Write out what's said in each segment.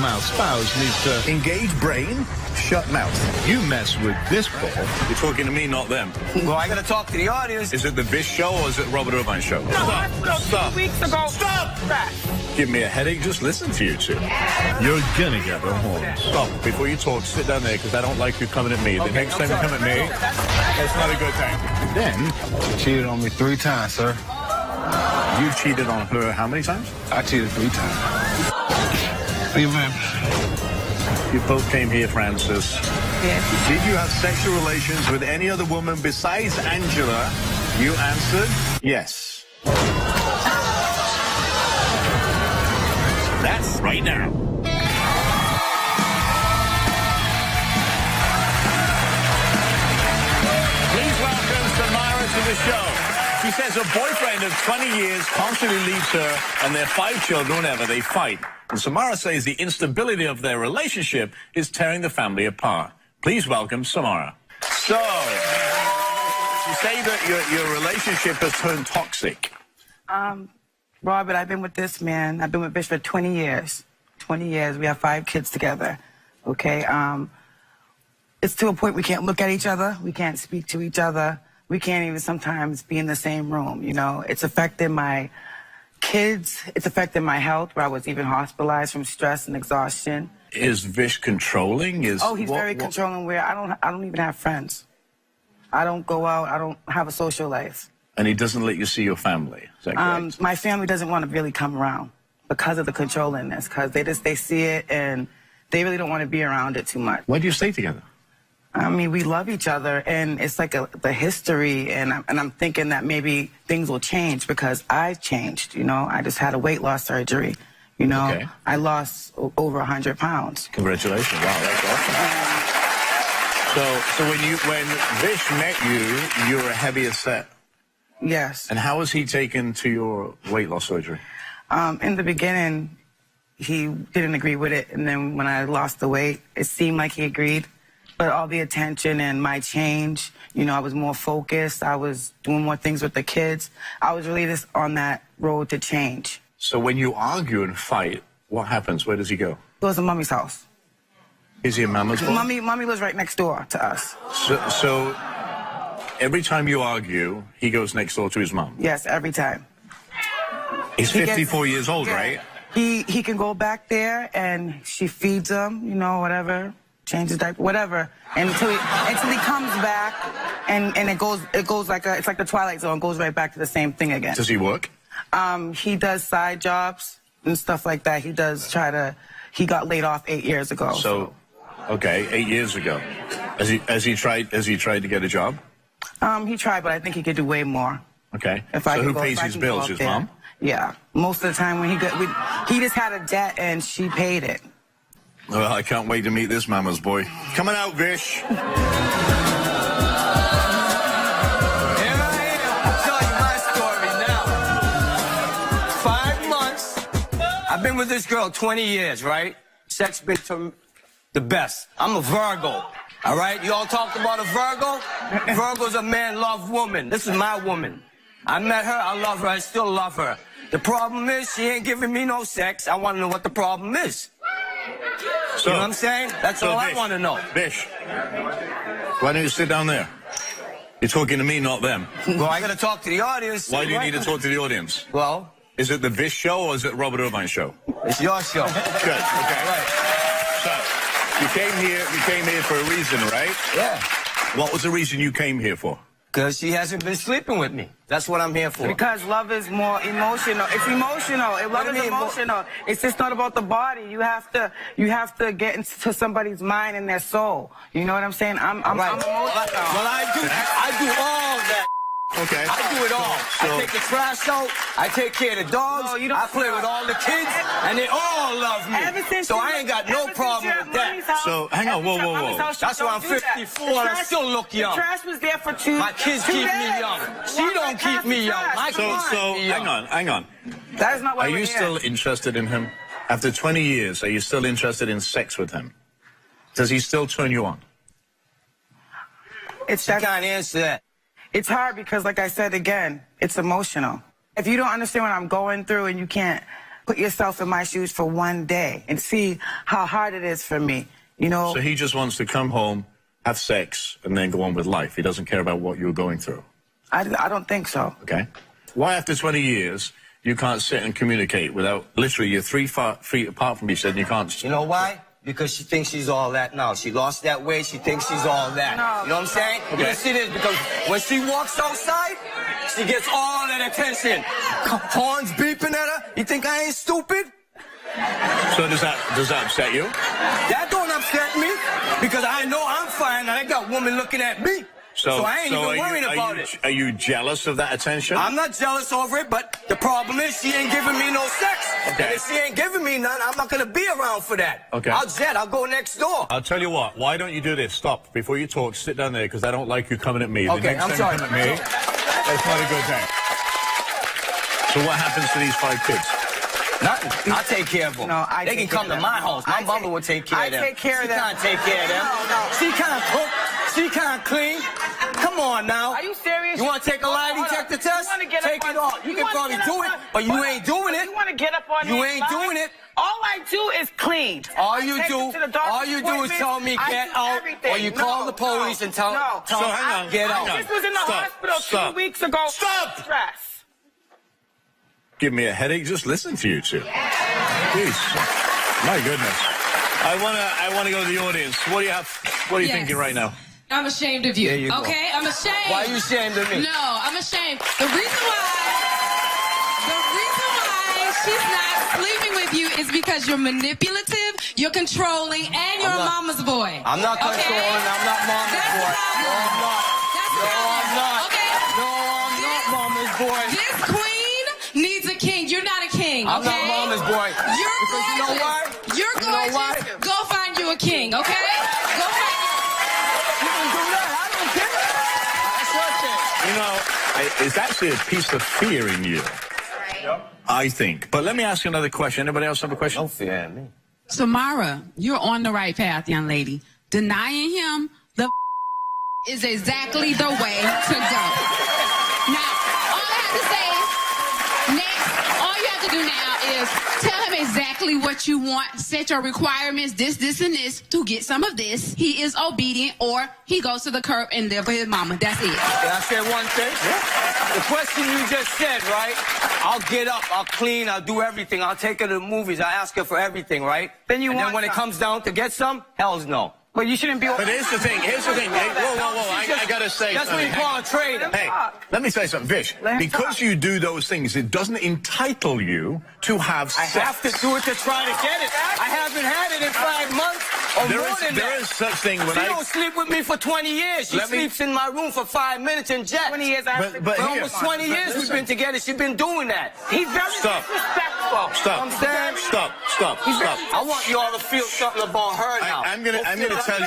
loudmouth spouse needs to engage brain, shut mouth. You mess with this ball. You're talking to me, not them. Well, I gotta talk to the audience. Is it the Vish show or is it Robert Irvine show? No, I spoke 2 weeks ago. Stop! Give me a headache just listen to you two. You're gonna get the horns. Stop. Before you talk, sit down there because I don't like you coming at me. The next time you come at me, that's not a good thing. Then, You cheated on me 3 times, sir. You cheated on her how many times? I cheated 3 times. Amen. You both came here, Francis. Yes. Did you have sexual relations with any other woman besides Angela? You answered yes. That's right now. Please welcome Samara to the show. She says her boyfriend of 20 years constantly leaves her and their 5 children whenever they fight. And Samara says the instability of their relationship is tearing the family apart. Please welcome Samara. So, you say that your relationship has turned toxic. Robert, I've been with this man. I've been with Vish for 20 years. 20 years. We have 5 kids together. Okay? It's to a point we can't look at each other. We can't speak to each other. We can't even sometimes be in the same room, you know? It's affected my kids. It's affected my health, where I was even hospitalized from stress and exhaustion. Is Vish controlling? He's very controlling, where I don't even have friends. I don't go out. I don't have a social life. And he doesn't let you see your family. Is that correct? My family doesn't want to really come around because of the controllingness, because they see it and they really don't want to be around it too much. Why do you stay together? I mean, we love each other, and it's like the history, and I'm thinking that maybe things will change because I've changed, you know? I just had a weight loss surgery, you know? Okay. I lost over 100 pounds. Congratulations. Wow, that's awesome. So when Vish met you, you were heavier set. Yes. And how was he taken to your weight loss surgery? In the beginning, he didn't agree with it, and then when I lost the weight, it seemed like he agreed. But all the attention and my change, you know, I was more focused. I was doing more things with the kids. I was really just on that road to change. So when you argue and fight, what happens? Where does he go? It was a mommy's house. Is he a mama's boy? Mommy lives right next door to us. So every time you argue, he goes next door to his mom? Yes, every time. He's 54 years old, yeah, right? He can go back there and she feeds him, you know, whatever. Changes diaper, whatever, until he comes back, and it goes like it's like the Twilight Zone, goes right back to the same thing again. Does he work? He does side jobs and stuff like that. He he got laid off 8 years ago. So, okay, 8 years ago. Has he tried to get a job? He tried, but I think he could do way more. Okay. So who pays his bills? His mom? Yeah. Most of the time when he just had a debt and she paid it. Well, I can't wait to meet this mama's boy. Coming out, Vish. Here I am to tell you my story now. 5 months. I've been with this girl 20 years, right? Sex been the best. I'm a Virgo. All right? You all talked about a Virgo? Virgo's a man love woman. This is my woman. I met her. I love her. I still love her. The problem is she ain't giving me no sex. I want to know what the problem is. So, you know what I'm saying? That's all Vish, I want to know. Vish, why don't you sit down there? You're talking to me, not them. Well, I got to talk to the audience. Why do you need to talk to the audience? Well, is it the Vish show or is it Robert Irvine show? It's your show. Good. Okay. Right. So, you came here for a reason, right? Yeah. What was the reason you came here for? Because she hasn't been sleeping with me. That's what I'm here for. Because love is more emotional. It's emotional. Love is emotional. It's just not about the body. You have to get into somebody's mind and their soul. You know what I'm saying? I'm emotional. Well, I do all that. Okay. I do it all. So, I take the trash out. I take care of the dogs. No, I play with all the kids, and they all love me. So I ain't got no problem with that. So hang on, whoa. That's why I'm 54 and I still look young. The trash was there for 2 My kids keep me young. She don't keep me young. So hang on. That is not why Are we're you here. still interested in him? After 20 years, are you still interested in sex with him? Does he still turn you on? I can't answer that. It's hard because, like I said again, it's emotional. If you don't understand what I'm going through and you can't put yourself in my shoes for one day and see how hard it is for me, you know? So he just wants to come home, have sex, and then go on with life. He doesn't care about what you're going through. I don't think so. Okay. Why after 20 years you can't sit and communicate without literally you're 3 feet apart from each other and you can't... You know why? Because she thinks she's all that now. She lost that weight. She thinks she's all that. No. You know what I'm saying? Okay. Yes, it is. Because when she walks outside, she gets all that attention. Horns beeping at her. You think I ain't stupid? So does that upset you? That don't upset me. Because I know I'm fine and I got women looking at me. So I ain't even worrying about it. Are you jealous of that attention? I'm not jealous over it, but the problem is she ain't giving me no sex. Okay. And if she ain't giving me none, I'm not going to be around for that. Okay. I'll go next door. I'll tell you what, why don't you do this? Stop. Before you talk, sit down there, because I don't like you coming at me. The Okay, next I'm time sorry. you come at me, that's not a good thing. So what happens to these 5 kids? Nothing. I'll take care of them. No, they can come to my house. My mother will take care of them. I take care of them. She can't take care of them. No. She can't cook. She can't clean. Come on now. Are you serious? You want to take a lie detector test? Take it off. You can probably do it, but you ain't doing it. You want to get up on You ain't doing it. All I do is clean. All you do is tell me get out, or you call the police and tell them hang on. Get out. I just was in the hospital 2 weeks ago. Stop. Stress. Give me a headache, just listen to you two. Jeez. My goodness. I wanna go to the audience. What are you thinking right now? I'm ashamed of you. There you go. Okay, I'm ashamed. Why are you ashamed of me? No, I'm ashamed. The reason why she's not sleeping with you is because you're manipulative, you're controlling, and you're a mama's boy. I'm not controlling. Okay? I'm not mama's That's boy. the No, I'm not. That's the No, I'm problem. not. Okay? No, I'm not mama's boy. This queen needs a king. You're not a king. I'm okay? not mama's boy. You're Because you know why? You're You know why? gorgeous. Go find you a king. Okay? Go find. You can do that. I don't care. That's your thing. You know, it's actually a piece of fear in you. I think. But let me ask you another question. Anybody else have a question? Don't fear me. Samara, you're on the right path, young lady. Denying him the is exactly the way to go. Now, all I have to say next, all you have to do now is tell him exactly what you want, set your requirements, this, and this, to get some of this. He is obedient, or he goes to the curb and live with his mama. That's it. Can I say one thing? The question you just said, right? I'll get up, I'll clean, I'll do everything. I'll take her to the movies. I ask her for everything, right? Then you and want then when it some. comes down to get some, hell's no. But you shouldn't be. But here's the thing. Hey, whoa. I gotta say That's what you something. call a trader. Hey, let me say something, Vish. Let him Because talk. you do those things, it doesn't entitle you to have I sex. have to do it to try to get it. I haven't had it in 5 months or more than There that. is such thing when She don't sleep with me for 20 years. She Let me- sleeps in my room for 5 minutes and jet. 20 years I have to. But For here- almost 20 years we've been together. She's been doing that. He's very Stop. disrespectful. Stop. Understand? Stop. I want you all to feel something about her now. I'm gonna tell you.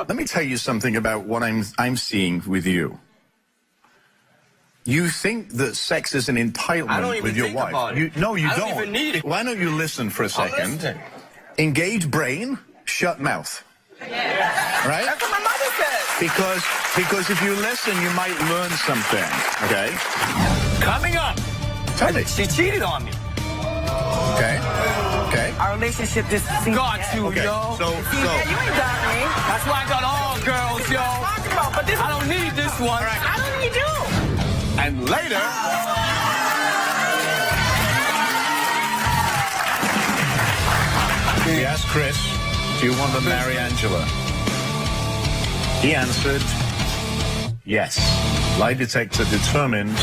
Let me tell you something about what I'm seeing with you. You think that sex is an I don't entitlement even with your think wife. about it. No, you I don't don't. even need it. Why don't you listen for a second? listen. Engage brain, shut mouth. Right? That's what my mother said. Because if you listen, you might learn something. Okay? Coming up. Tell me. She cheated on me. Okay. Our relationship just seems. Got you, Okay. yo. So You ain't got me. That's why I got all girls, yo. Talking about, but this I don't need this one. I don't need you. and later. He asked Chris, do you want to marry Angela? He answered, yes. Lie detector determines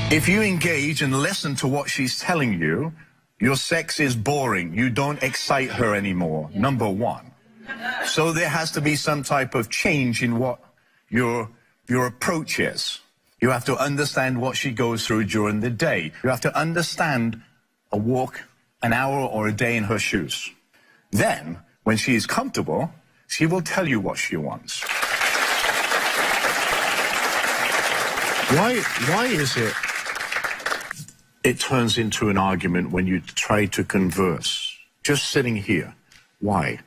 if you engage and listen to what she's telling you, your sex is boring. You don't excite her anymore, number one. So there has to be some type of change in what your approach is. You have to understand what she goes through during the day. You have to understand a walk, an hour or a day in her shoes. Then, when she is comfortable, she will tell you what she wants. Why is it turns into an argument when you try to converse? Just sitting here. Why?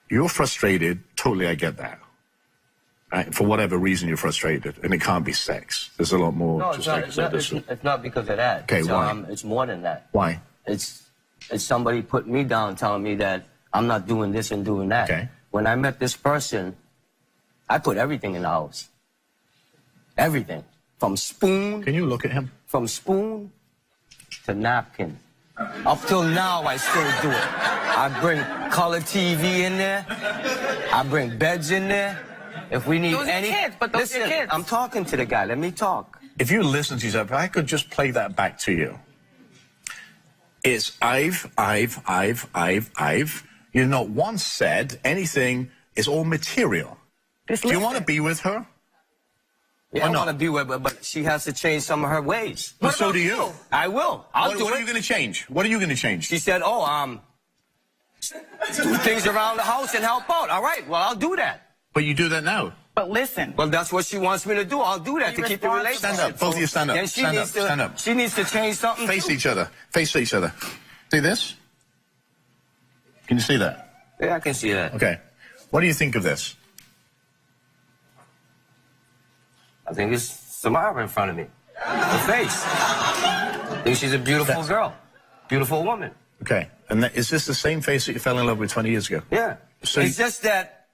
You're frustrated. Totally, I get that. right? For whatever reason you're frustrated, and it can't be sex. There's a lot more. No, to it's not, sex. it's not because of that. Okay, why? It's more than that. Why? It's somebody putting me down, telling me that I'm not doing this and doing that. Okay. When I met this person, I put everything in the house. Everything. From spoon. Can you look at him? From spoon to napkin. Up till now, I still do it. I bring color TV in there. I bring beds in there. If we need Those are any... kids, but those are Listen, kids. I'm talking to the guy. Let me talk. If you listen to yourself, if I could just play that back to you. It's I've. You've not once said anything. It's all material. Just Do you listen. want to be with her? Yeah, Or I not? want to be with her, but she has to change some of her ways. Well, so do you. I will. I'll do What are it. you going to change? What are you going to change? She said, do things around the house and help out. All right, well, I'll do that. But you do that now. But listen. Well, that's what she wants me to do. I'll do that You to keep the respond- relationship. Stand up. Both of you stand up. Then she Stand needs up. to, Stand up. She needs to change something. Face too. each other. Face each other. See this? Can you see that? Yeah, I can see that. Okay. What do you think of this? I think it's Samara in front of me. Her face. I think she's a beautiful girl. Beautiful woman. Okay. And is this the same face that you fell in love with 20 years ago? Yeah. So it's just that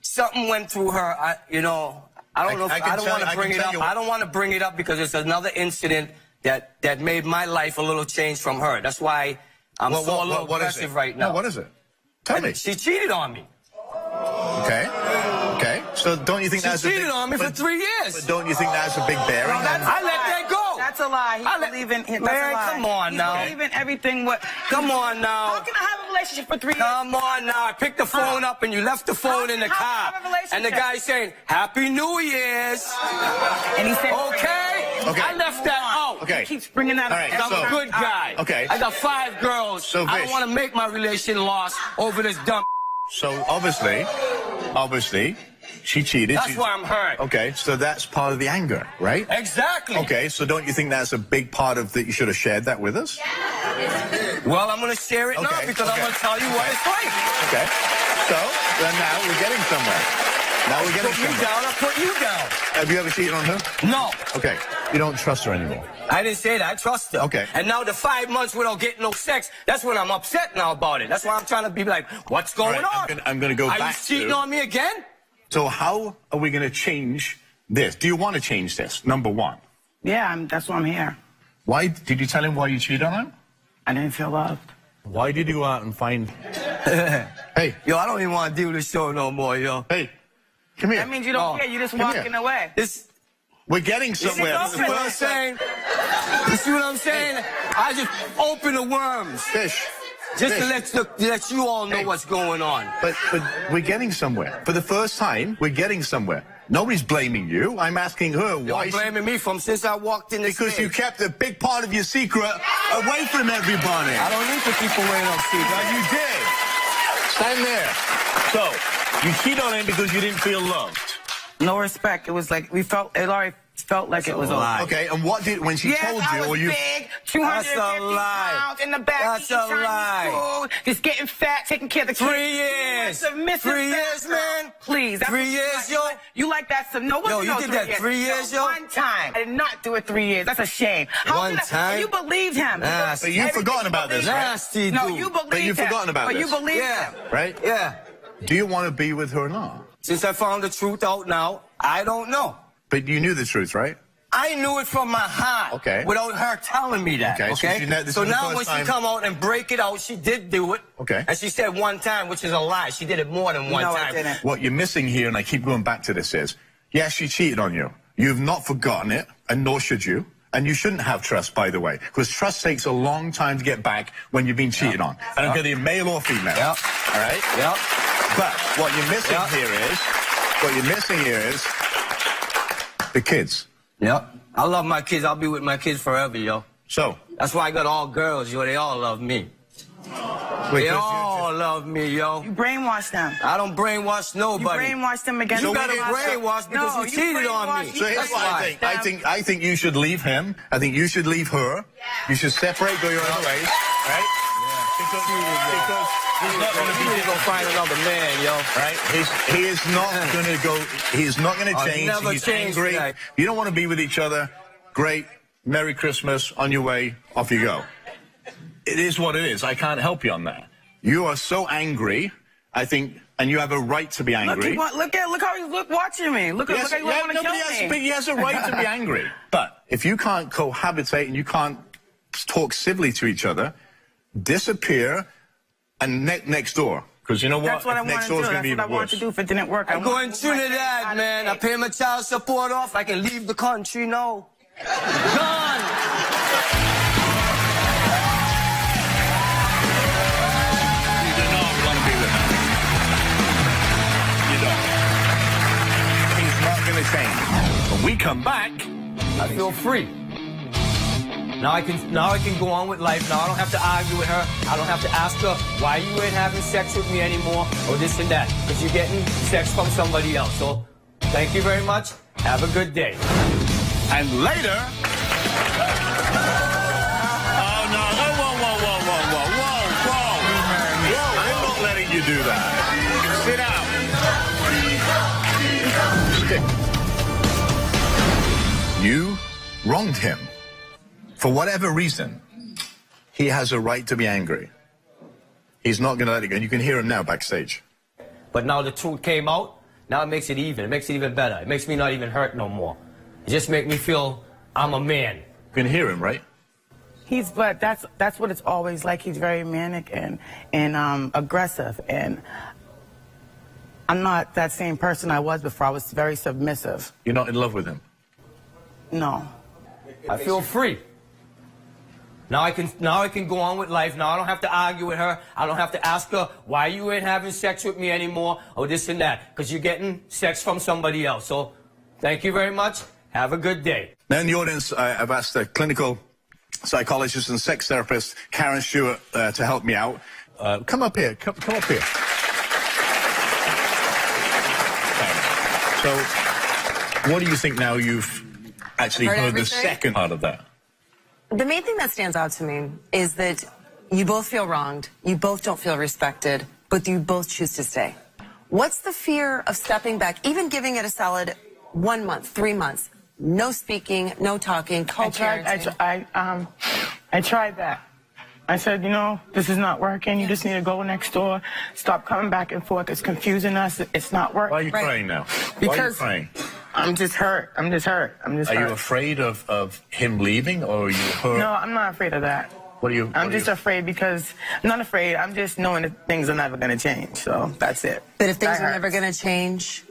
something went through her. I don't know. I I can don't tell- want I to can bring it tell up. you- I don't want to bring it up because it's another incident that made my life a little change from her. That's why I'm a little what is aggressive it? right now. No, what is it? Tell me. She cheated on me. Okay. Okay. So don't you think She that's a big... cheated on me for 3 years. But don't you think that's a big bearing? I let that go. That's a lie. He I let- believe in him. Man, That's a lie. come on He's now. believe in everything. What? Come on now. How can I have a relationship for 3 years? Come on now. I picked the phone up and you left the phone in the How car. can I have a relationship? And the guy saying, Happy New Year's. And he said, Okay? Okay. I left that out. Okay. He keeps bringing that All up. right, I'm so- a good guy. Okay. I got 5 girls. So, I Vish. don't want to make my relation lost over this dumb. So obviously, she cheated. That's why I'm hurt. Okay, so that's part of the anger, right? Exactly. Okay, so don't you think that's a big part of that? You should have shared that with us. Well, I'm going to share it now Okay, because I'm okay. going to tell you what it's like. Okay. So then now we're getting somewhere. Now we're getting Put you somewhere. down, I put you down. Have you ever cheated on her? No. Okay. You don't trust her anymore. I didn't say that. I trust her. Okay. And now the 5 months without getting no sex, that's when I'm upset now about it. That's why I'm trying to be like, what's going All right, on? I'm gonna go Are back you cheating to- on me again? So how are we going to change this? Do you want to change this? Number one. Yeah, that's why I'm here. Why did you tell him why you cheated on him? I didn't feel loved. Why did you go out and find? Hey, Yo, I don't even want to do this show no more, yo. hey, come here. That means you don't Oh, care. You're just come here. walking away. This, We're getting you see somewhere. what I'm saying? You see what I'm saying? I just open the worms. Fish. Just to Fish. let you all know Hey. what's going on. But we're getting somewhere. For the first time, we're getting somewhere. Nobody's blaming you. I'm asking her why. You're blaming me from since I walked in this Because you stage. kept a big part of your secret away from everybody. I don't need to keep away no Now secret. you did. Stand there. So, you cheated on him because you didn't feel loved. No respect. It was like it already felt like it was a over. lie. Okay, and what did, when she Yes, told I you, was or you... big, That's 250 a lie. pounds in the back, That's eating a Chinese lie. food, just getting fat, taking care of the 3 kids. years. Submissive 3 fat years, girl. man. Please. that's 3 what you years, like. yo. You like that? So no one Yo, knows you did that 3 years, yo? One time. I did not do it 3 years. That's a shame. One did I- time? You believed him. Nasty. But you've Everything forgotten you about this, believed right? him. Nasty No, dude. you believed But you've him. forgotten about But this. you believed Yeah. him. Right? Yeah. Do you want to be with her now? Since I found the truth out now, I don't know. But you knew the truth, right? I knew it from my heart. Okay. Without her telling me that. Okay, so Okay. she this is So the now first when time- she come out and break it out, she did do it. Okay. And she said one time, which is a lie. She did it more than one No, I time. didn't. What you're missing here, and I keep going back to this, is, yes, she cheated on you. You've not forgotten it, and nor should you. And you shouldn't have trust, by the way, because trust takes a long time to get back when you've been cheated on. I don't care if you're male or female. Yep. All right? Yep. But what you're missing Yep. here is the kids. Yep. I love my kids. I'll be with my kids forever, yo. So, That's why I got all girls, yo. They all love me. They all love me, yo. You brainwashed them. I don't brainwash You nobody. brainwashed them against You the got it law. brainwashed because No, you cheated on me. brainwashed- So here's That's what why. I think you should leave him. I think you should leave her. You should separate, go your own ways, right? Yeah. because he's not going to You need to go find another man, yo. right. He is not going to go. He's not going to change. never He's change angry. tonight. You don't want to be with each other. Great. Merry Christmas. On your way. Off you go. It is what it is. I can't help you on that. You are so angry. I think, and you have a right to be angry. Look how he's watching me. Look Yes, how he want to kill me. he has a right to be angry. But if you can't cohabitate and you can't talk civilly to each other, disappear and next door. Because you know what? That's what I want next to door do. is going That's to be what I even want worse. to do if it didn't work. I'm going to Trinidad, man. I pay my child support off. I can leave the country, no. Gone. You do not want to be with him. You don't. He's not going to change. When we come back, I feel free. Now I can go on with life. Now I don't have to argue with her. I don't have to ask her why you ain't having sex with me anymore or this and that. Because you're getting sex from somebody else. So thank you very much. Have a good day. and later... Oh, no. Whoa. I'm not letting you do that. Sit down. You wronged him. For whatever reason, he has a right to be angry. He's not going to let it go. And you can hear him now backstage. But now the truth came out. Now it makes it even. It makes it even better. It makes me not even hurt no more. It just makes me feel I'm a man. You can hear him, right? But that's what it's always like. He's very manic and aggressive, and I'm not that same person I was before. I was very submissive. You're not in love with him? No. I feel free. Now I can go on with life. Now I don't have to argue with her. I don't have to ask her why you ain't having sex with me anymore or this and that. Because you're getting sex from somebody else. So thank you very much. Have a good day. Now in the audience, I've asked a clinical psychologist and sex therapist, Karen Stewart, to help me out. Come up here. Come up here. So, what do you think now you've actually heard the second part of that? The main thing that stands out to me is that you both feel wronged, you both don't feel respected, but you both choose to stay. What's the fear of stepping back, even giving it a solid 1 month, 3 months, no speaking, no talking, co-parenting? I tried that. I said, you know, this is not working. You just need to go next door. Stop coming back and forth. It's confusing us. It's not working. Why are you crying now? Because Why are you crying? I'm just hurt. Are you afraid of him leaving, or are you hurt? No, I'm not afraid of that. I'm just afraid because, I'm not afraid, I'm just knowing that things are never going to change, so that's it. But if things are never going to change,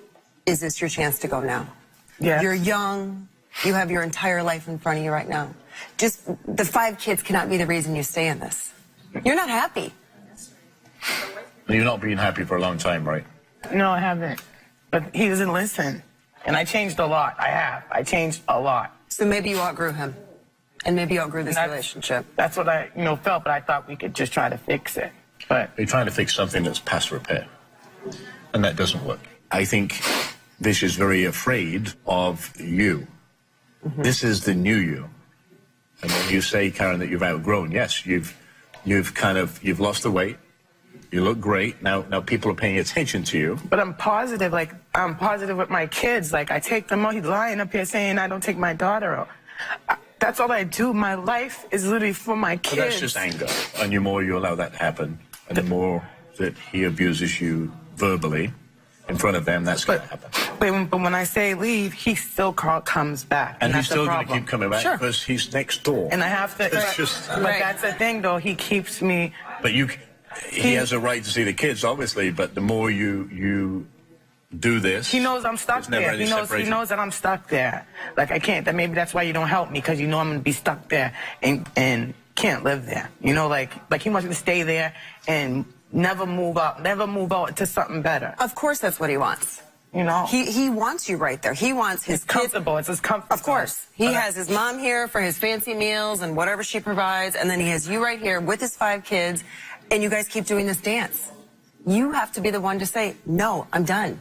is this your chance to go now? Yeah. You're young. You have your entire life in front of you right now. Just the 5 kids cannot be the reason you stay in this. You're not happy. You've not been happy for a long time, right? No, I haven't. But he doesn't listen. And I changed a lot. I changed a lot. So maybe you outgrew him. And maybe you outgrew this relationship. That's what I, felt, but I thought we could just try to fix it. But You're trying to fix something that's past repair. And that doesn't work. I think Vish is very afraid of you. Mm-hmm. This is the new you. And when you say, Karen, that you've outgrown, yes, you've lost the weight. You look great. Now people are paying attention to you. But I'm positive. I'm positive with my kids. I take them out. He's lying up here saying I don't take my daughter out. That's all I do. My life is literally for my kids. But that's just anger. And the more you allow that to happen, and the more that he abuses you verbally in front of them, that's going to happen. But when I say leave, he still comes back. And he's still going to keep coming back because he's next door. And I have to. But that's the thing, though. He keeps me. But he has a right to see the kids, obviously. But the more you do this, he knows I'm stuck there. He knows that I'm stuck there. I can't. Maybe that's why you don't help me, because you know I'm gonna be stuck there and can't live there. He wants me to stay there and never move out into something better. Of course, that's what he wants. He wants you right there. He wants his kids. Comfortable. It's his comfort. Of course. He has his mom here for his fancy meals and whatever she provides, and then he has you right here with his 5 kids, and you guys keep doing this dance. You have to be the one to say, no, I'm done.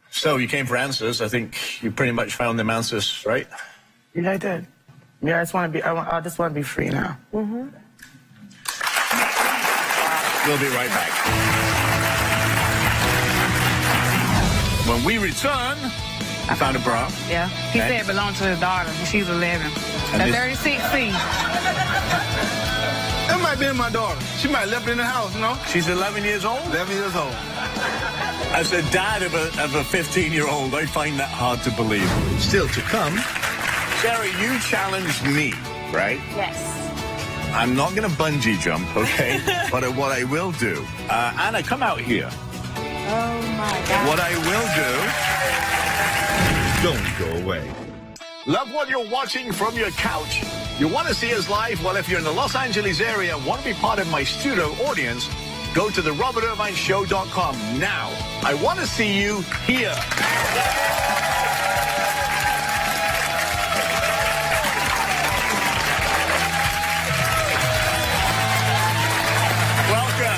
So you came for answers. I think you pretty much found them answers, right? Yeah, I did. Yeah, I just want to be free now. Mm-hmm. We'll be right back. When we return, I found a bra. Yeah. He said it belonged to his daughter, and she's 11. And The this- 36C. That might be my daughter. She might have left it in the house, you know? She's 11 years old? 11 years old. As a dad of a 15-year-old, I find that hard to believe. Still to come. Sarah, you challenged me, right? Yes. I'm not going to bungee jump, okay? But what I will do, Anna, come out here. Oh, my God. What I will do... Don't go away. Love what you're watching from your couch. You want to see us live? Well, if you're in the Los Angeles area and want to be part of my studio audience, go to therobertirvineshow.com now. I want to see you here. Welcome.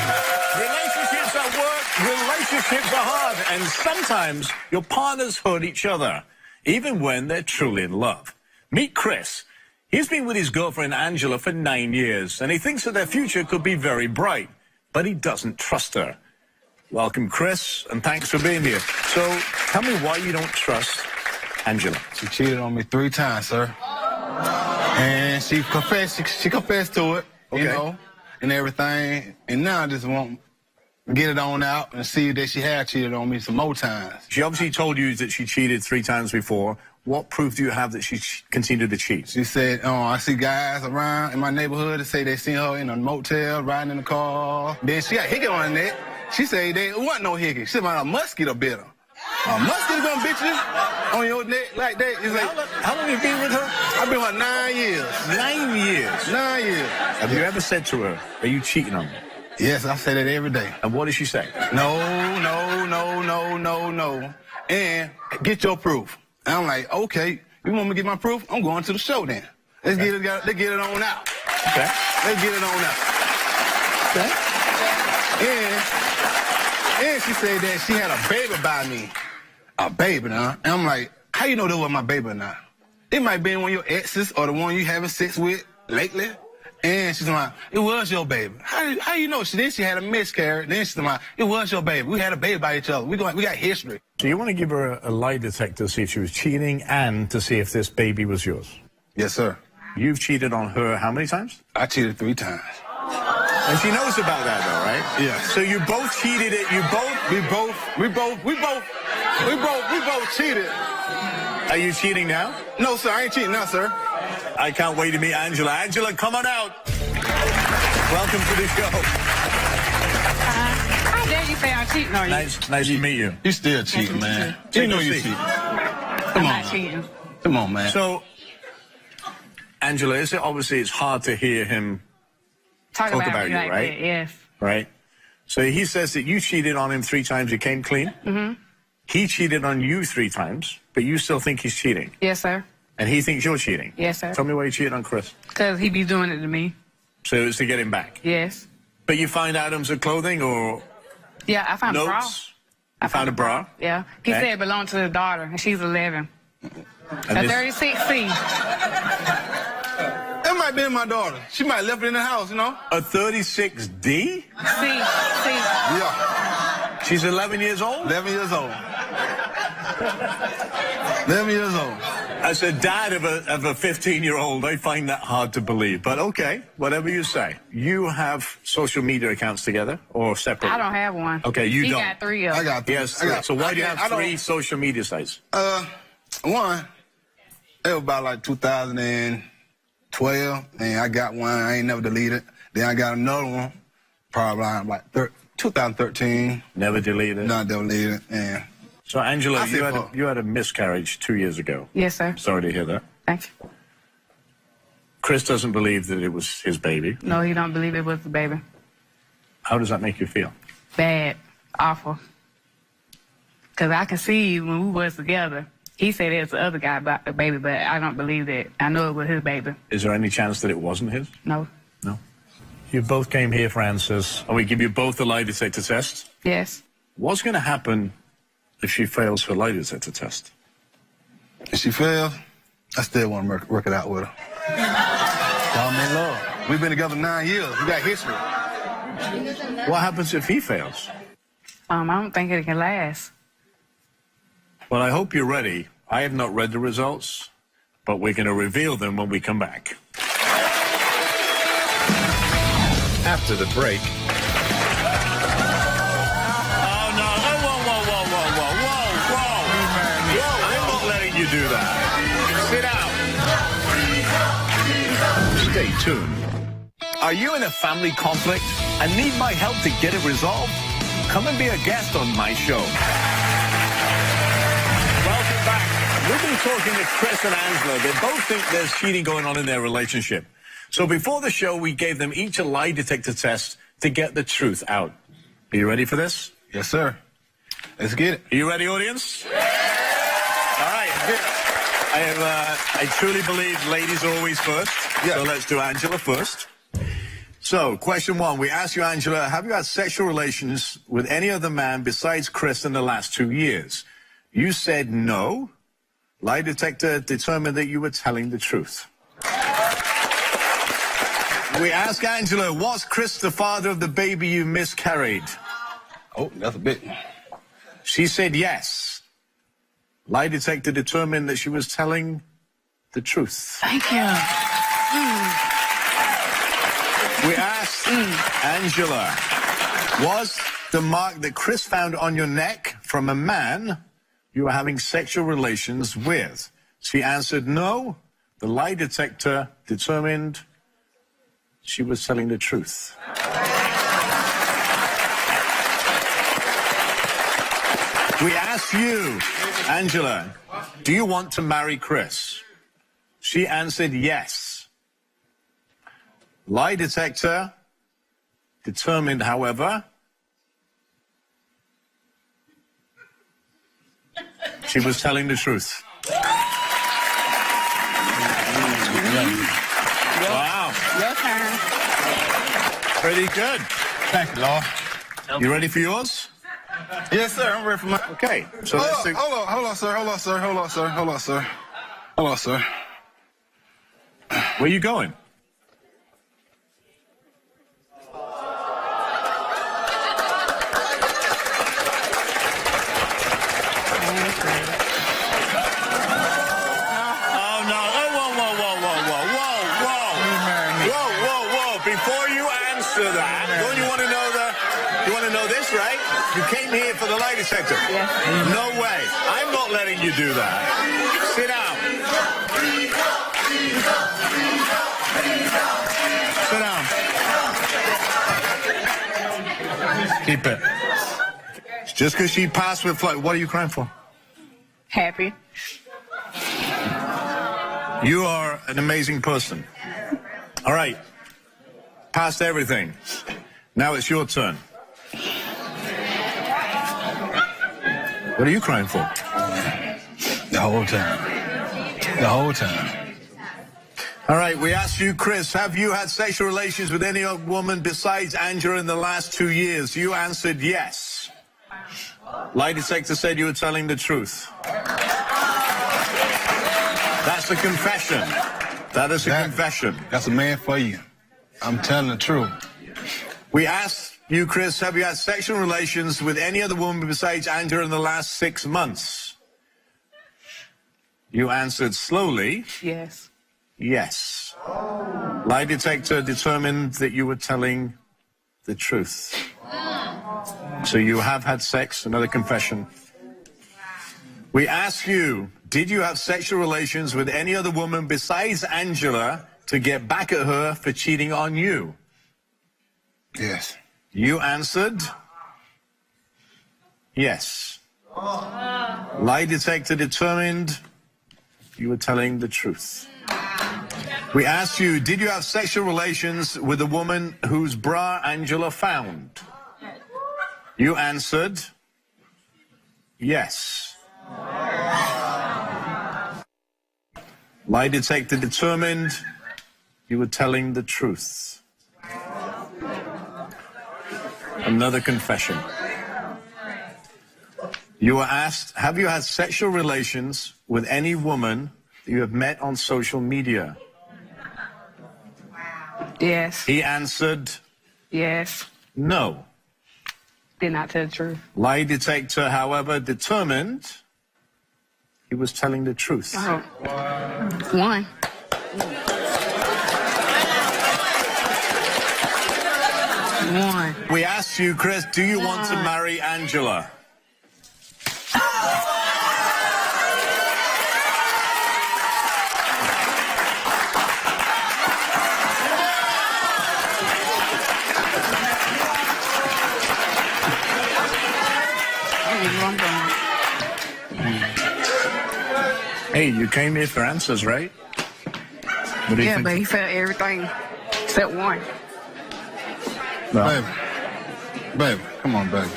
Relationships at work, relationships are hard, and sometimes your partners hurt each other, even when they're truly in love. Meet Chris. He's been with his girlfriend Angela for 9 years, and he thinks that their future could be very bright, but he doesn't trust her. Welcome, Chris, and thanks for being here. So, tell me why you don't trust Angela. She cheated on me 3 times, sir. And she confessed to it, Okay. you know, and everything. And now I just want to get it on out and see that she had cheated on me some more times. She obviously told you that she cheated 3 times before. What proof do you have that she continued to cheat? She said, oh, I see guys around in my neighborhood that say they seen her in a motel, riding in the car. Then she got hickey on her neck. She said there wasn't no hickey. She said a mosquito bit her. A mosquito gonna bit you on your neck like that? It's like, How long have you been with her? I've been with her 9 years. 9 years. 9 years. Have you ever said to her, are you cheating on me? Yes, I say that every day. And what did she say? No, no, no, no, no, no. And get your proof. And I'm like, okay, you want me to get my proof? I'm going to the show then. Let's get it on out. Okay. Let's get it on out. Okay. And she said that she had a baby by me. A baby now. And I'm like, how you know that was my baby or not? It might be one of your exes or the one you having sex with lately. And she's like, it was your baby. How you know? Then she had a miscarriage. Then she's like, it was your baby. We had a baby by each other. We got history. So you want to give her a lie detector to see if she was cheating and to see if this baby was yours? Yes, sir. You've cheated on her how many times? I cheated 3 times. And she knows about that, though, right? Yeah. So you both cheated it. We both cheated. Are you cheating now? No, sir, I ain't cheating now, sir. I can't wait to meet Angela. Angela, come on out. Welcome to the show. How dare you say I'm cheating on you? Nice to meet you. You still cheating, man. Take You know a you seat. cheating. I'm not cheating. Come on, man. So, Angela, obviously it's hard to hear him Talk about me you, like right? that, yes. right? So he says that you cheated on him 3 times, you came clean. Mm-hmm. He cheated on you 3 times, but you still think he's cheating. Yes, sir. And he thinks you're cheating. Yes, sir. Tell me why you cheated on Chris. Because he be doing it to me. So it's to get him back. Yes. But you find items of clothing or Yeah, I found a bra. notes? I found a bra. Yeah. He Okay. said it belonged to his daughter, and she's 11. And A this- 36C. That might be my daughter. She might have left it in the house, you know? a 36D? See. Yeah. She's 11 years old? 11 years old. 11 years old. As a dad of a 15-year-old, I find that hard to believe. But okay, whatever you say. You have social media accounts together or separate? I don't have one. Okay, you he don't. He got 3 of I them. got 3. Yes. I got, So why do you have I don't- 3 social media sites? One, it was about like 2012, and I got one. I ain't never deleted. Then I got another one, probably like 2013. Never deleted. Not deleted. And So Angela, I said fuck. you had a miscarriage 2 years ago. Yes, sir. Sorry to hear that. Thank you. Chris doesn't believe that it was his baby. No, he don't believe it was the baby. How does that make you feel? Bad. Awful. Because I can see when we was together, he said it was the other guy about the baby, but I don't believe that. I know it was his baby. Is there any chance that it wasn't his? No. No. You both came here for answers, and we give you both the lie detector test. Yes. What's going to happen if she fails her lie detector test? if she fails, I still want to work it out with her. Y'all in love. We've been together 9 years. We got history. What happens if he fails? I don't think it can last. Well, I hope you're ready. I have not read the results, but we're going to reveal them when we come back. After the break, Oh, no. Whoa. I'm not letting you do that. Sit down. stay tuned. Are you in a family conflict and need my help to get it resolved? Come and be a guest on my show. Welcome back. We've been talking to Chris and Angela. They both think there's cheating going on in their relationship. So before the show, we gave them each a lie detector test to get the truth out. Are you ready for this? Yes, sir. Let's get it. Are you ready, audience? All right. I truly believe ladies are always first. Yeah. So let's do Angela first. So, question one. We asked you, Angela, have you had sexual relations with any other man besides Chris in the last 2 years? You said no. Lie detector determined that you were telling the truth. We asked Angela, was Chris the father of the baby you miscarried? Oh, that's a bit. She said yes. Lie detector determined that she was telling the truth. Thank you. We asked Angela, was the mark that Chris found on your neck from a man you were having sexual relations with? She answered no. The lie detector determined she was telling the truth. We asked you, Angela, do you want to marry Chris? She answered yes. Lie detector determined, however, she was telling the truth. Wow. Your turn. Pretty good. Thank you, Lord. You ready for yours? Yes, sir. I'm ready for my. Okay. So let's do... Hold on, sir. Where are you going? You came here for the lie detector? Yes. No way. I'm not letting you do that. Sit down. Sit down. Keep it. Just because she passed with flight, what are you crying for? Happy. You are an amazing person. All right. Passed everything. Now it's your turn. What are you crying for? The whole time. All right, we asked you, Chris, have you had sexual relations with any other woman besides Angela in the last 2 years? You answered yes. Lie detector said you were telling the truth. That's a confession. That is a confession. That's a man for you. I'm telling the truth. We asked you, Chris, have you had sexual relations with any other woman besides Angela in the last 6 months? You answered slowly. Yes. Yes. Lie detector determined that you were telling the truth. So you have had sex, another confession. We asked you, did you have sexual relations with any other woman besides Angela to get back at her for cheating on you? Yes. You answered yes. Lie detector determined you were telling the truth. We asked you, did you have sexual relations with a woman whose bra Angela found? You answered yes. Lie detector determined you were telling the truth. Another confession. You were asked, have you had sexual relations with any woman that you have met on social media? Yes. He answered Yes. No. Did not tell the truth. Lie detector, however, determined he was telling the truth. Oh. One. One. We asked you, Chris, do you want to marry Angela? Hey, you came here for answers, right? What do you think? But he felt everything except one. No. Baby, come on, baby.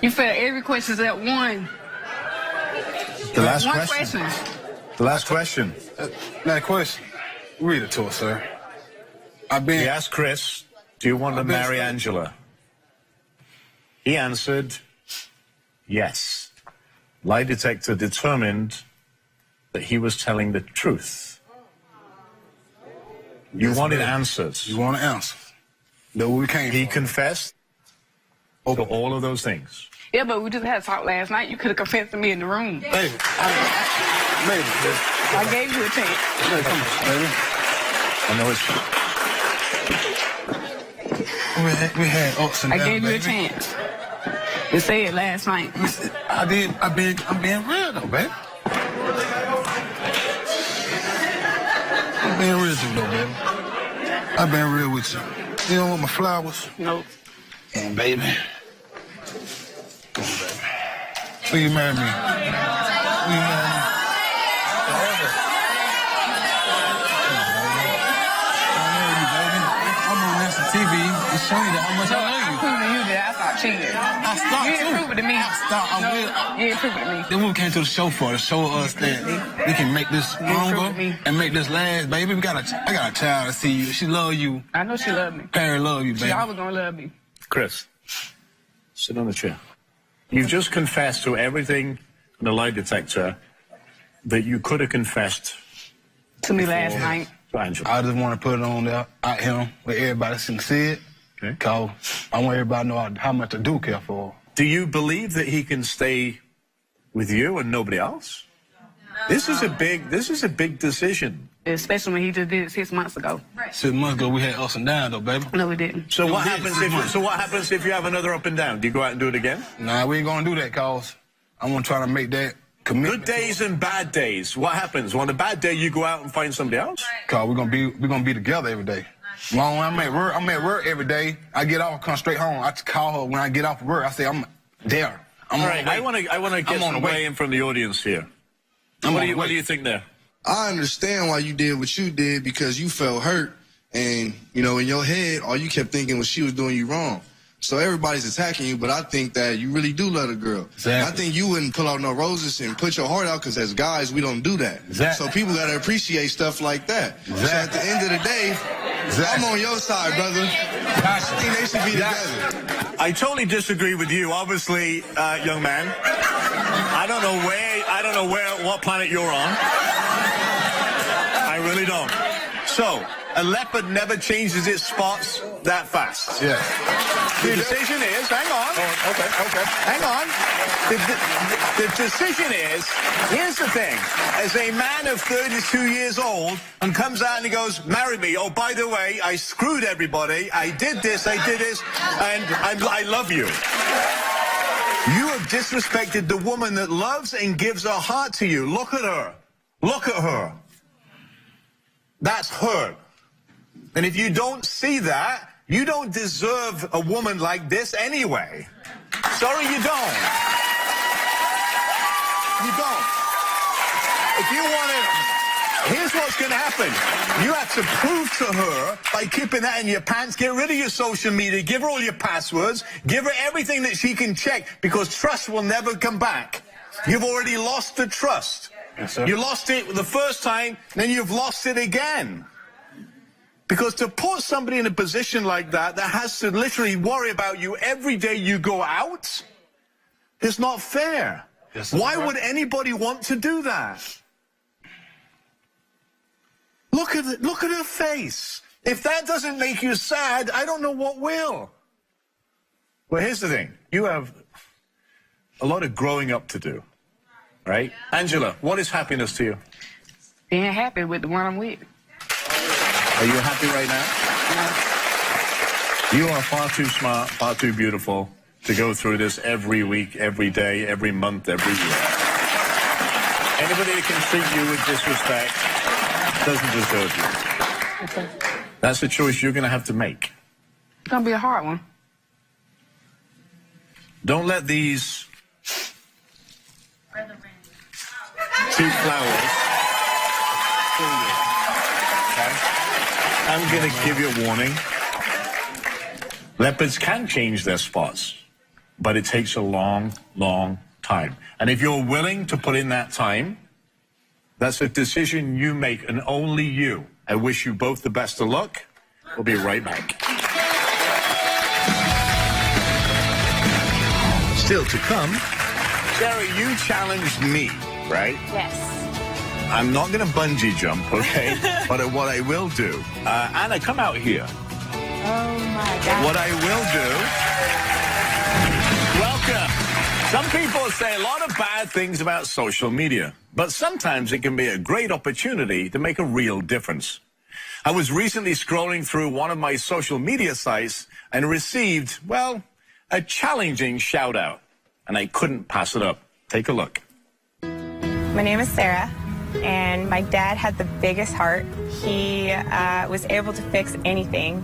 You felt every question except one. The last One question. question. The last question. That question, read it to us, sir. He asked Chris, do you want to marry Angela? He answered, yes. Lie detector determined that he was telling the truth. You wanted answers. You want an answer. That's what we came He for. confessed to all of those things. Yeah, but we just had a talk last night. You could have confessed to me in the room. Baby, baby, I gave you a chance. baby, come on, baby. I know it's... We had ups and I downs, gave you a baby. chance. You said it last night. I did. I'm being real though, baby. I'm being real with you, though, baby. I've been real with you. You don't want my flowers? Nope. And baby. Come on, baby. Will you marry me? Will you marry me? Forever. I marry you, baby. I'm on national TV and show you how much I love you. Proving you that I stopped cheating. I stopped You didn't too. prove it to me. I stopped. I No, will. you didn't prove it to me. Then we came to the show for to show us that we can make this stronger and make this last, baby. I got a child to see you. She love you. I know she loved me. Perry love you, She baby. always gonna love me. Chris, sit on the chair. You've just confessed to everything in the lie detector that you could have confessed To me last night. to Angela. I just want to put it on there out here where everybody can see it. Okay. Cause I want everybody to know how much I do care for her. Do you believe that he can stay with you and nobody else? This is a big decision. Especially when he just did it 6 months ago. 6 months ago we had ups and downs though, baby. No, we didn't. So what did, happens 6 if months. you have another up and down? Do you go out and do it again? Nah, we ain't gonna do that, cause I'm gonna try to make that commitment. Good days and bad days. What happens? On a bad day, you go out and find somebody else? Cause we're gonna be together every day. Long when I'm at work every day. I get off, come straight home. I call her when I get off of work. I say I'm there. I'm All on right, the way. I want to get I'm on some the way. weigh in from the audience here. I'm What on do the way. you think there? I understand why you did what you did because you felt hurt. And, you know, in your head, all you kept thinking was she was doing you wrong. So everybody's attacking you, but I think that you really do love a girl. Exactly. I think you wouldn't pull out no roses and put your heart out because as guys, we don't do that. Exactly. So people got to appreciate stuff like that. So at the end of the day, Exactly. I'm on your side, brother. I think they should be together. I totally disagree with you, obviously, young man. I don't know what planet you're on. I really don't. So, a leopard never changes its spots that fast. Yeah. The decision is, hang on. Okay. Hang on. The decision is, here's the thing. As a man of 32 years old and comes out and he goes, marry me. Oh, by the way, I screwed everybody. I did this, and I love you. You have disrespected the woman that loves and gives her heart to you. Look at her. Look at her. That's her. And if you don't see that, you don't deserve a woman like this anyway. Sorry, you don't. You don't. If you want to, here's what's going to happen. You have to prove to her by keeping that in your pants, get rid of your social media, give her all your passwords, give her everything that she can check, because trust will never come back. You've already lost the trust. Yes, sir. You lost it the first time, then you've lost it again. Because to put somebody in a position like that has to literally worry about you every day you go out, is not fair. Yes, sir. Why would anybody want to do that? Look at her face. If that doesn't make you sad, I don't know what will. Well, here's the thing. You have a lot of growing up to do, right? Angela, what is happiness to you? Being happy with the one I'm with. Are you happy right now? You are far too smart, far too beautiful to go through this every week, every day, every month, every year. Anybody that can treat you with disrespect doesn't deserve you. Okay. That's a choice you're going to have to make. It's going to be a hard one. Don't let these cheap flowers fool you. Okay? I'm going to give you a warning. Leopards can change their spots, but it takes a long, long time. And if you're willing to put in that time, that's a decision you make, and only you. I wish you both the best of luck. We'll be right back. Still to come, Sarah, you challenged me, right? Yes. I'm not going to bungee jump, okay? But what I will do, Anna, come out here. Oh my God. What I will do, welcome. Some people say a lot of bad things about social media, but sometimes it can be a great opportunity to make a real difference. I was recently scrolling through one of my social media sites and received, well, a challenging shout out, and I couldn't pass it up. Take a look. My name is Sarah, and my dad had the biggest heart. He was able to fix anything.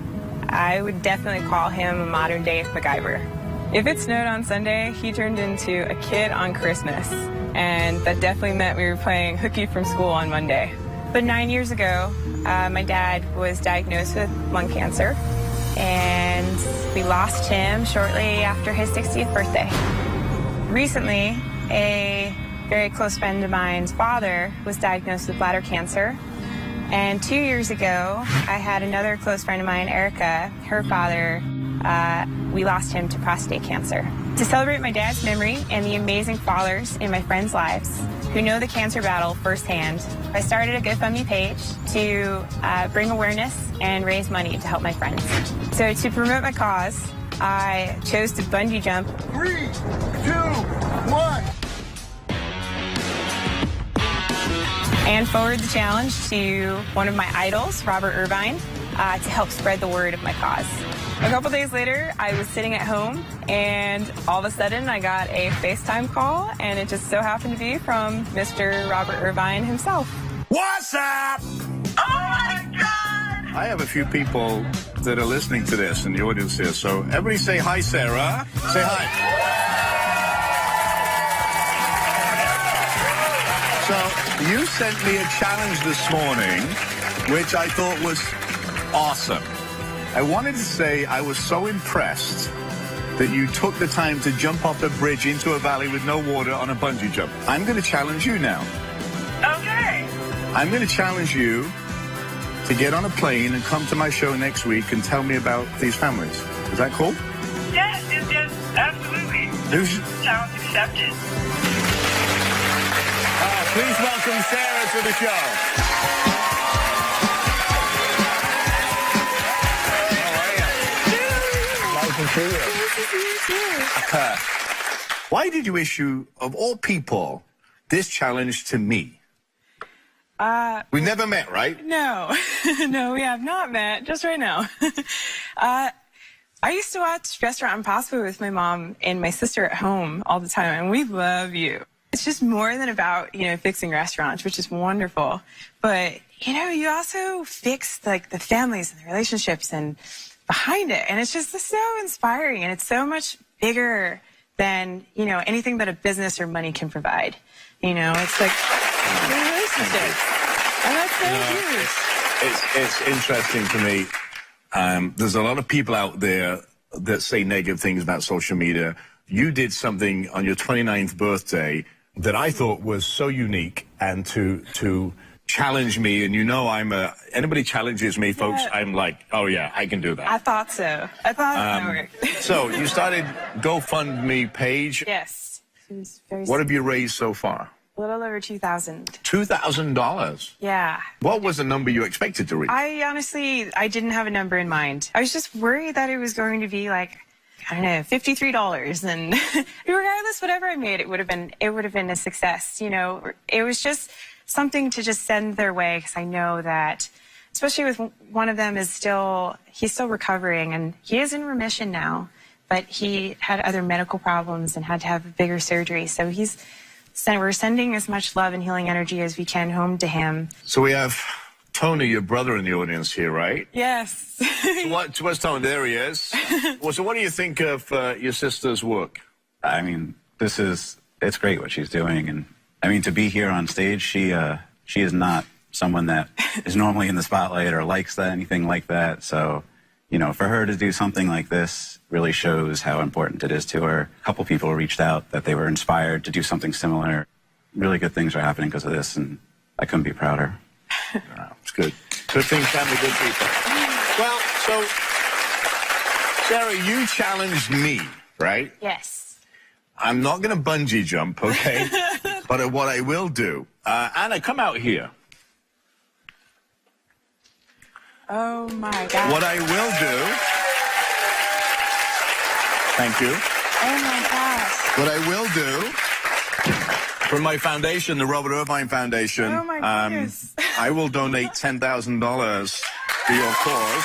I would definitely call him a modern day MacGyver. If it snowed on Sunday, he turned into a kid on Christmas, and that definitely meant we were playing hooky from school on Monday. But 9 years ago, my dad was diagnosed with lung cancer, and we lost him shortly after his 60th birthday. Recently, a very close friend of mine's father was diagnosed with bladder cancer, and 2 years ago, I had another close friend of mine, Erica, her father, we lost him to prostate cancer. To celebrate my dad's memory and the amazing fathers in my friends' lives who know the cancer battle firsthand, I started a GoFundMe page to bring awareness and raise money to help my friends. So to promote my cause, I chose to bungee jump. 3, 2, 1. And forward the challenge to one of my idols, Robert Irvine, to help spread the word of my cause. A couple days later, I was sitting at home, and all of a sudden, I got a FaceTime call, and it just so happened to be from Mr. Robert Irvine himself. What's up? Oh my God! I have a few people that are listening to this in the audience here, so everybody say hi, Sarah. Say hi. So you sent me a challenge this morning, which I thought was awesome. I wanted to say I was so impressed that you took the time to jump off a bridge into a valley with no water on a bungee jump. I'm going to challenge you now. Okay. I'm going to challenge you to get on a plane and come to my show next week and tell me about these families. Is that cool? Yes, absolutely. Challenge accepted. Please welcome Sarah to the show. Why did you issue, of all people, this challenge to me? We never met, right? No, no, we have not met, just right now. I used to watch Restaurant Impossible with my mom and my sister at home all the time, and we love you. It's just more than about, fixing restaurants, which is wonderful. But, you also fix, the families and the relationships and behind it. And it's just so inspiring, and it's so much bigger than, anything that a business or money can provide. It's like relationships. And that's so huge. It's interesting to me. There's a lot of people out there that say negative things about social media. You did something on your 29th birthday that I thought was so unique, and to challenge me, and anybody challenges me, folks, yeah. I'm like, oh yeah, I can do that. I thought so. I thought it would work. So you started GoFundMe page. Yes. It was very What have you raised so far? A little over $2,000. $2,000? Yeah. What was the number you expected to reach? I didn't have a number in mind. I was just worried that it was going to be I don't know, $53. And regardless, whatever I made, it would have been a success. You know, it was just something to just send their way, because I know that, especially with one of them he's still recovering, and he is in remission now, but he had other medical problems and had to have a bigger surgery. So we're sending as much love and healing energy as we can home to him. So we have Tony, your brother, in the audience here, right? Yes. What's Tony? There he is. Well, so what do you think of your sister's work? I mean, it's great what she's doing. And I mean, to be here on stage, she is not someone that is normally in the spotlight or likes anything like that. So, you know, for her to do something like this really shows how important it is to her. A couple people reached out that they were inspired to do something similar. Really good things are happening because of this, and I couldn't be prouder. It's good. Good things can be good people. Well, so, Sarah, you challenged me, right? Yes. I'm not going to bungee jump, okay? But what I will do, Anna, come out here. Oh, my God. What I will do, thank you. Oh, my gosh. What I will do, from my foundation, the Robert Irvine Foundation, oh my goodness. I will donate $10,000 to your cause.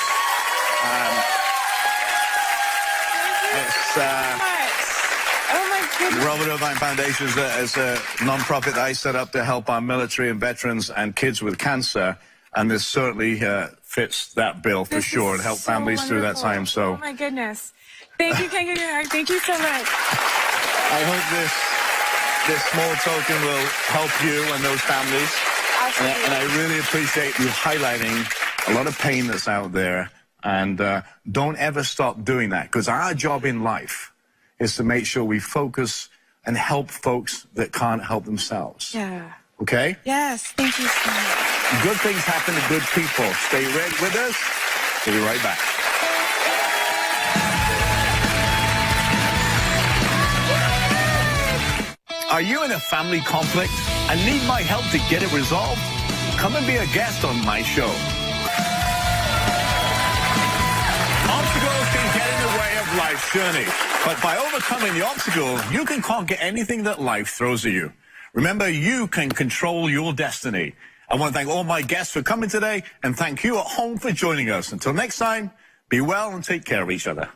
Oh, my goodness. The Robert Irvine Foundation is a non-profit that I set up to help our military and veterans and kids with cancer. And this certainly fits that bill for sure, and help families through that time. So, oh my goodness, thank you, thank you so much. I hope this small token will help you and those families. And I really appreciate you highlighting a lot of pain that's out there. And don't ever stop doing that, because our job in life is to make sure we focus and help folks that can't help themselves. Yeah. Okay? Yes, thank you so much. Good things happen to good people. Stay right with us. We'll be right back. Are you in a family conflict and need my help to get it resolved? Come and be a guest on my show. Obstacles can get in the way of life's journey, but by overcoming the obstacle, you can conquer anything that life throws at you. Remember, you can control your destiny. I want to thank all my guests for coming today, and thank you at home for joining us. Until next time, be well and take care of each other.